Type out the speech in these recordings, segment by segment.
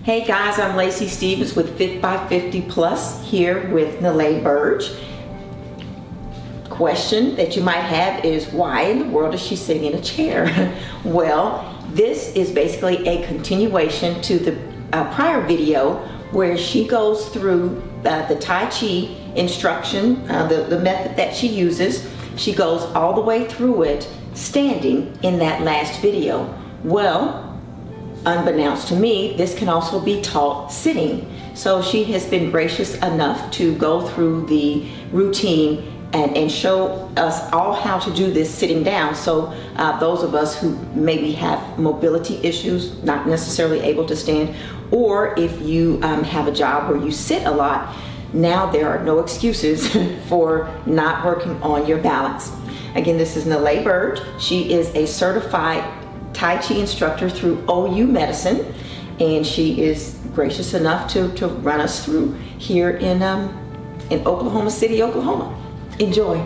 Hey guys, I'm Lacey Stevens with Fit by 50 Plus here with Nilé Burge. Question that you might have is, why in the world is she sitting in a chair? Well, this is basically a continuation to the prior video where she goes through the Tai Chi instruction, the method that she uses. She goes all the way through it standing in that last video. Well, unbeknownst to me, this can also be taught sitting. So she has been gracious enough to go through the routine and show us all how to do this sitting down. So those of us who maybe have mobility issues, not necessarily able to stand, or if you have a job where you sit a lot, now there are no excuses for not working on your balance. Again, this is Nilé Burge. She is a certified Tai Chi instructor through OU Medicine, and she is gracious enough to run us through here in Oklahoma City, Oklahoma. Enjoy.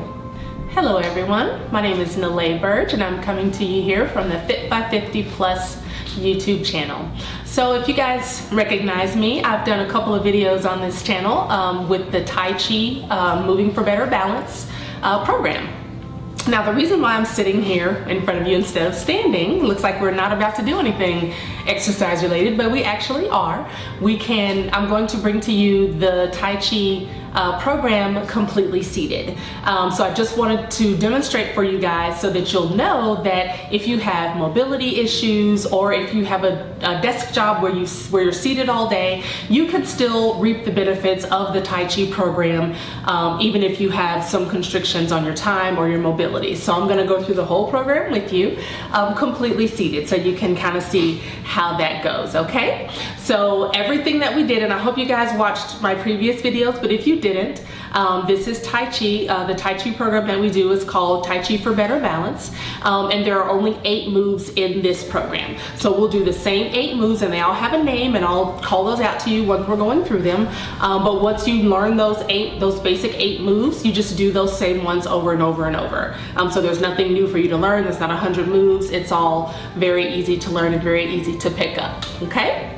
Hello everyone, my name is Nilé Burge and I'm coming to you here from the Fit by 50 Plus YouTube channel. So if you guys recognize me, I've done a couple of videos on this channel with the Tai Chi Moving for Better Balance program. Now the reason why I'm sitting here in front of you instead of standing, looks like we're not about to do anything exercise related, but we actually are. I'm going to bring to you the Tai Chi program completely seated. So I just wanted to demonstrate for you guys so that you'll know that if you have mobility issues or if you have a desk job where you're seated all day, you can still reap the benefits of the Tai Chi program even if you have some constrictions on your time or your mobility. So I'm going to go through the whole program with you completely seated so you can kind of see how that goes, okay? So everything that we did, and I hope you guys watched my previous videos, but if you didn't, this is Tai Chi. The Tai Chi program that we do is called Tai Chi for Better Balance, and there are only 8 moves in this program. So we'll do the same 8 moves, and they all have a name, and I'll call those out to you once we're going through them. But once you learn those basic 8 moves, you just do those same ones over and over and over. So there's nothing new for you to learn. There's not 100 moves. It's all very easy to learn and very easy to pick up, okay?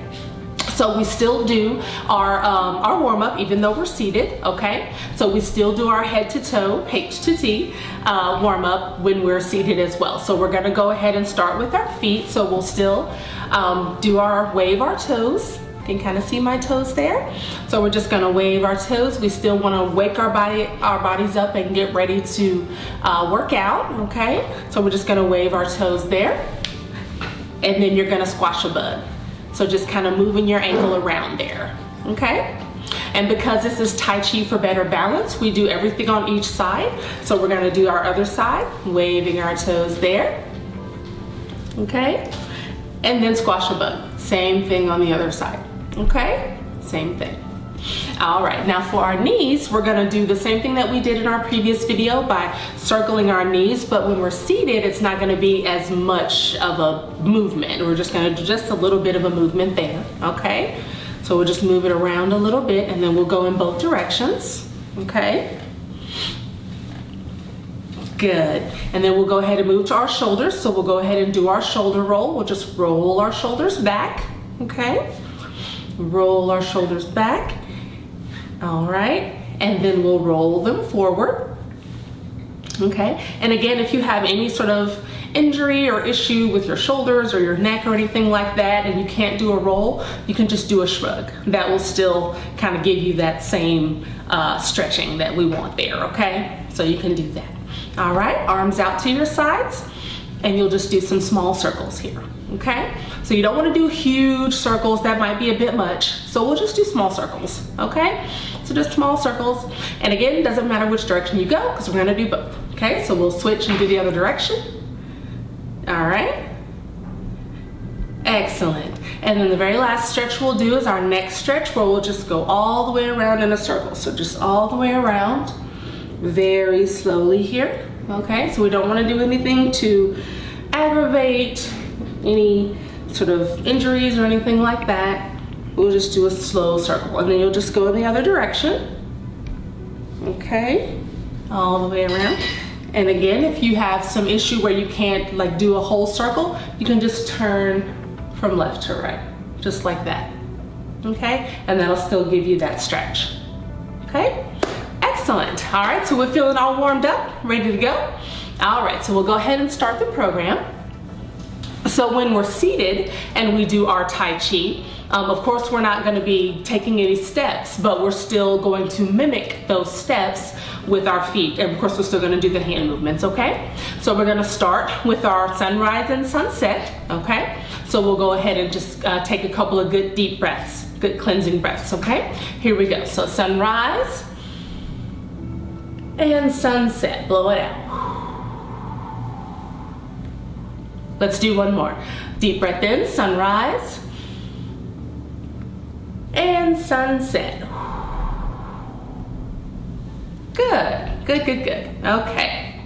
So we still do our warm-up even though we're seated, okay? So we still do our head to toe, H to T warm-up when we're seated as well. So we're gonna go ahead and start with our feet. So we'll still do our wave our toes. You can kind of see my toes there. So we're just gonna wave our toes. We still wanna wake our bodies up and get ready to work out, okay? So we're just gonna wave our toes there. And then you're gonna squash a bug. So just kind of moving your ankle around there, okay? And because this is Tai Chi for Better Balance, we do everything on each side. So we're gonna do our other side, waving our toes there, okay? And then squash a bug, same thing on the other side, okay? Same thing. All right, now for our knees, we're gonna do the same thing that we did in our previous video by circling our knees, but when we're seated, it's not gonna be as much of a movement. We're just gonna do just a little bit of a movement there, okay? So we'll just move it around a little bit and then we'll go in both directions, okay? Good, and then we'll go ahead and move to our shoulders. So we'll go ahead and do our shoulder roll. We'll just roll our shoulders back, okay? Roll our shoulders back. All right, and then we'll roll them forward. Okay, and again, if you have any sort of injury or issue with your shoulders or your neck or anything like that, and you can't do a roll, you can just do a shrug. That will still kind of give you that same stretching that we want there, okay? So you can do that. All right, arms out to your sides, and you'll just do some small circles here, okay? So you don't want to do huge circles, that might be a bit much. So we'll just do small circles, okay? So just small circles. And again, it doesn't matter which direction you go because we're gonna do both, okay? So we'll switch and do the other direction. All right, excellent. And then the very last stretch we'll do is our neck stretch where we'll just go all the way around in a circle. So just all the way around, very slowly here, okay? So we don't wanna do anything to aggravate any sort of injuries or anything like that. We'll just do a slow circle and then you'll just go in the other direction. Okay, all the way around. And again, if you have some issue where you can't like do a whole circle, you can just turn from left to right, just like that. okay? And that'll still give you that stretch, okay? Excellent. All right, so we're feeling all warmed up, ready to go? All right, so we'll go ahead and start the program. So when we're seated and we do our Tai Chi, of course we're not going to be taking any steps, but we're still going to mimic those steps with our feet. And of course we're still going to do the hand movements, okay? So we're going to start with our sunrise and sunset, okay? So we'll go ahead and just take a couple of good deep breaths, good cleansing breaths, okay? Here we go. So sunrise and sunset. Blow it out. Let's do one more. Deep breath in, sunrise and sunset. Good, good, good, good. Okay.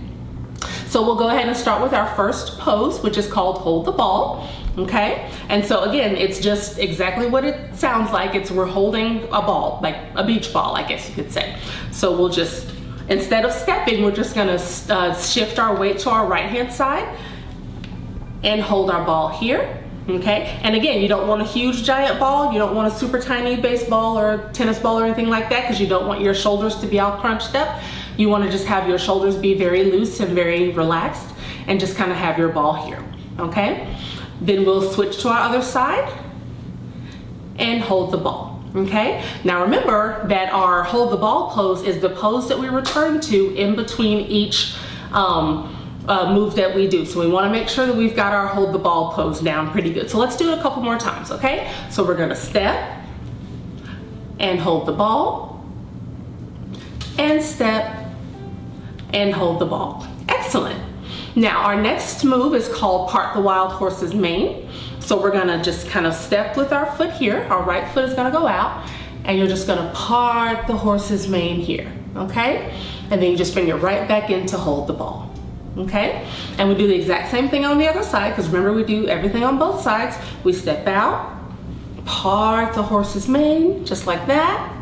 So we'll go ahead and start with our first pose, which is called hold the ball. Okay. And so again, it's just exactly what it sounds like. We're holding a ball, like a beach ball, I guess you could say. So we'll just, instead of stepping, we're just gonna shift our weight to our right hand side and hold our ball here, okay? And again, you don't want a huge giant ball, you don't want a super tiny baseball or tennis ball or anything like that, because you don't want your shoulders to be all crunched up. You want to just have your shoulders be very loose and very relaxed and just kind of have your ball here, okay? Then we'll switch to our other side and hold the ball, okay? Now remember that our hold the ball pose is the pose that we return to in between each move that we do. So we want to make sure that we've got our hold the ball pose down pretty good. So let's do it a couple more times, okay? So we're going to step and hold the ball and step and hold the ball. Excellent. Now our next move is called part the wild horse's mane. So we're going to just kind of step with our foot here. Our right foot is going to go out and you're just going to part the horse's mane here, okay? And then you just bring it right back in to hold the ball. Okay, and we do the exact same thing on the other side, because remember we do everything on both sides. We step out, part the horse's mane, just like that,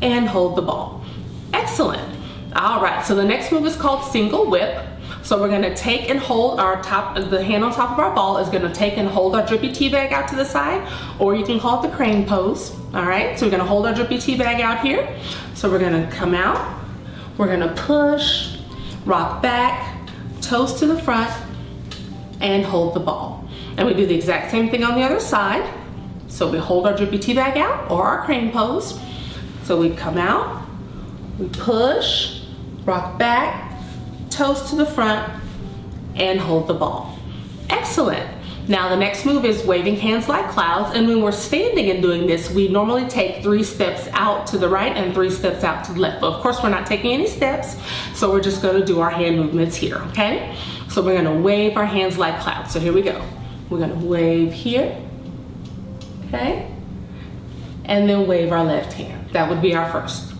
and hold the ball. Excellent. All right, so the next move is called single whip. So we're gonna take and hold our the hand on top of our ball is gonna take and hold our drippy tea bag out to the side, or you can call it the crane pose. All right, so we're gonna hold our drippy tea bag out here. So we're gonna come out, we're gonna push, rock back, toes to the front, and hold the ball. And we do the exact same thing on the other side. So we hold our drippy tea bag out, or our crane pose. So we come out, we push, rock back, toes to the front, and hold the ball. Excellent. Now the next move is waving hands like clouds, and when we're standing and doing this, we normally take 3 steps out to the right and 3 steps out to the left. But of course we're not taking any steps, so we're just gonna do our hand movements here, okay? So we're gonna wave our hands like clouds. So here we go. We're gonna wave here, okay? And then wave our left hand. That would be our first.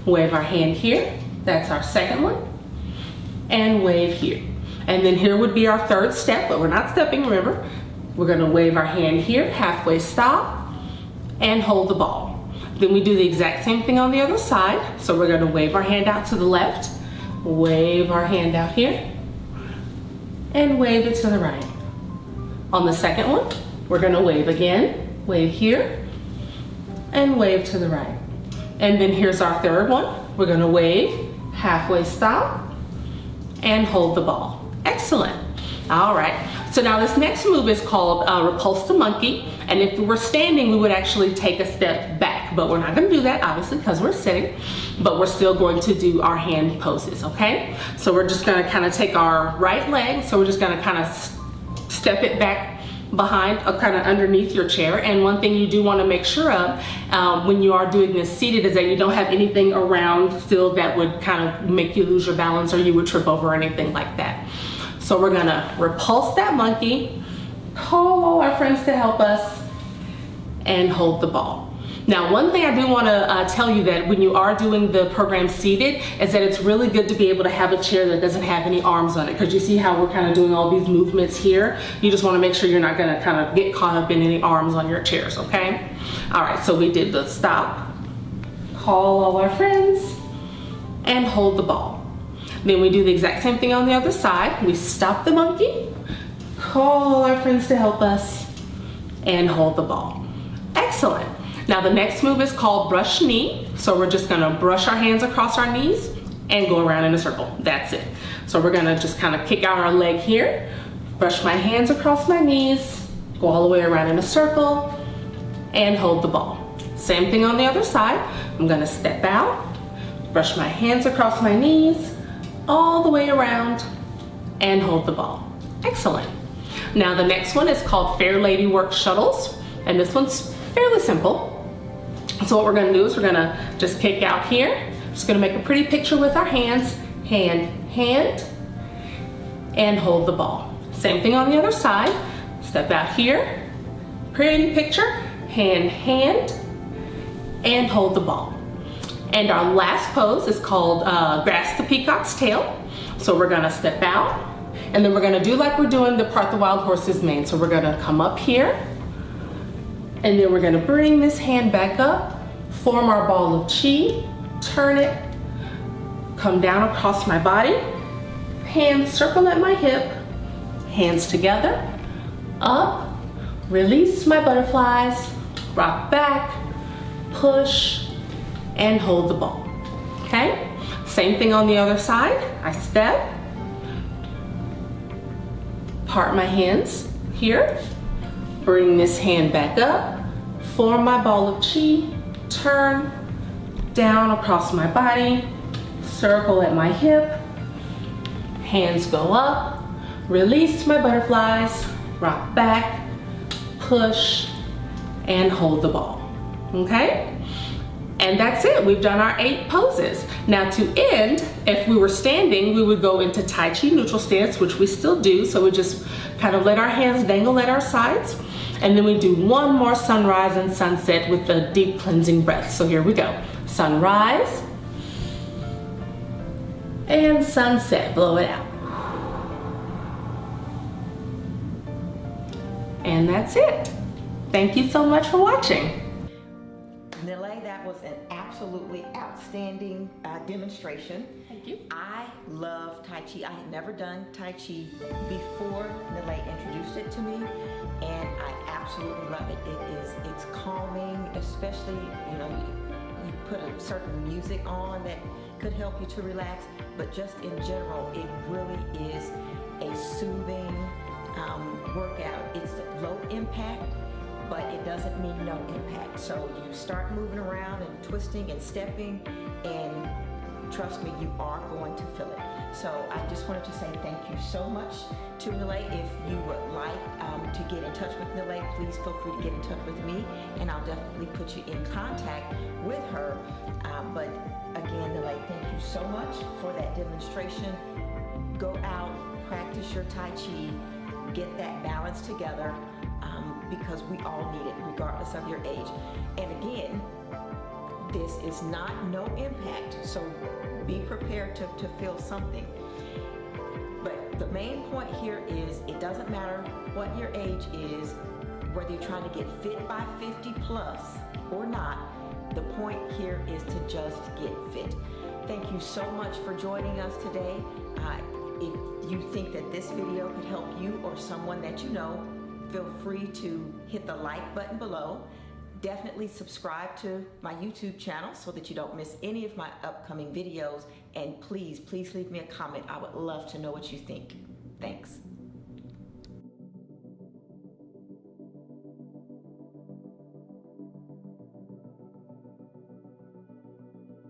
Wave our hand here, that's our second one, and wave here. And then here would be our third step, but we're not stepping, remember. We're gonna wave our hand here, halfway stop, and hold the ball. Then we do the exact same thing on the other side. So we're gonna wave our hand out to the left, wave our hand out here, and wave it to the right. On the second one, we're gonna wave again, wave here, and wave to the right. And then here's our third one. We're gonna wave, halfway stop, and hold the ball. Excellent. All right. So now this next move is called repulse the monkey. And if we were standing, we would actually take a step back, but we're not going to do that, obviously, because we're sitting, but we're still going to do our hand poses, okay? So we're just going to kind of take our right leg. So we're just going to kind of step it back behind, kind of underneath your chair. And one thing you do want to make sure of when you are doing this seated is that you don't have anything around still that would kind of make you lose your balance or you would trip over or anything like that. So we're gonna repulse that monkey, call all our friends to help us, and hold the ball. Now, one thing I do want to tell you that when you are doing the program seated is that it's really good to be able to have a chair that doesn't have any arms on it, because you see how we're kind of doing all these movements here. You just want to make sure you're not going to kind of get caught up in any arms on your chairs, okay? All right, so we did the stop, call all our friends, and hold the ball. Then we do the exact same thing on the other side. We stop the monkey, call all our friends to help us, and hold the ball. Excellent. Now the next move is called brush knee. So we're just gonna brush our hands across our knees and go around in a circle. That's it. So we're gonna just kind of kick out our leg here, brush my hands across my knees, go all the way around in a circle, and hold the ball. Same thing on the other side. I'm gonna step out, brush my hands across my knees, all the way around, and hold the ball. Excellent. Now the next one is called Fair Lady Work Shuttles, and this one's fairly simple. So what we're gonna do is we're gonna just kick out here. Just gonna make a pretty picture with our hands, hand, hand, and hold the ball. Same thing on the other side. Step out here, pretty picture, hand, hand, and hold the ball. And our last pose is called Grasp the Peacock's Tail. So we're gonna step out, and then we're gonna do like we're doing the Part the Wild Horse's mane. So we're gonna come up here, and then we're gonna bring this hand back up, form our ball of chi, turn it, come down across my body, hands circle at my hip, hands together, up, release my butterflies, rock back, push, and hold the ball, okay? Same thing on the other side. I step, part my hands here, bring this hand back up, form my ball of chi, turn, down across my body, circle at my hip, hands go up, release my butterflies, rock back, push, and hold the ball, okay? And that's it, we've done our 8 poses. Now to end, if we were standing, we would go into Tai Chi neutral stance, which we still do, so we just kind of let our hands dangle at our sides, and then we do one more sunrise and sunset with the deep cleansing breath. So here we go. Sunrise and sunset, blow it out. And that's it. Thank you so much for watching. Nilé, that was an absolutely outstanding demonstration. Thank you. I love Tai Chi. I had never done Tai Chi before Nilé introduced it to me, and I absolutely love it. It's calming, especially, you know, you put a certain music on that could help you to relax, but just in general, it really is a soothing workout. It's low impact, but it doesn't mean no impact. So you start moving around and twisting and stepping, and trust me, you are going to feel it. So I just wanted to say thank you so much to Nilé. If you would like to get in touch with Nilé, please feel free to get in touch with me, and I'll definitely put you in contact with her. But again, Nilé, thank you so much for that demonstration. Go out, practice your Tai Chi, get that balance together, because we all need it regardless of your age. And again, this is not no impact, so be prepared to feel something. But the main point here is it doesn't matter what your age is, whether you're trying to get fit by 50 plus or not, the point here is to just get fit. Thank you so much for joining us today. If you think that this video could help you or someone that you know, feel free to hit the like button below. Definitely subscribe to my YouTube channel so that you don't miss any of my upcoming videos. And please, please leave me a comment. I would love to know what you think. Thanks.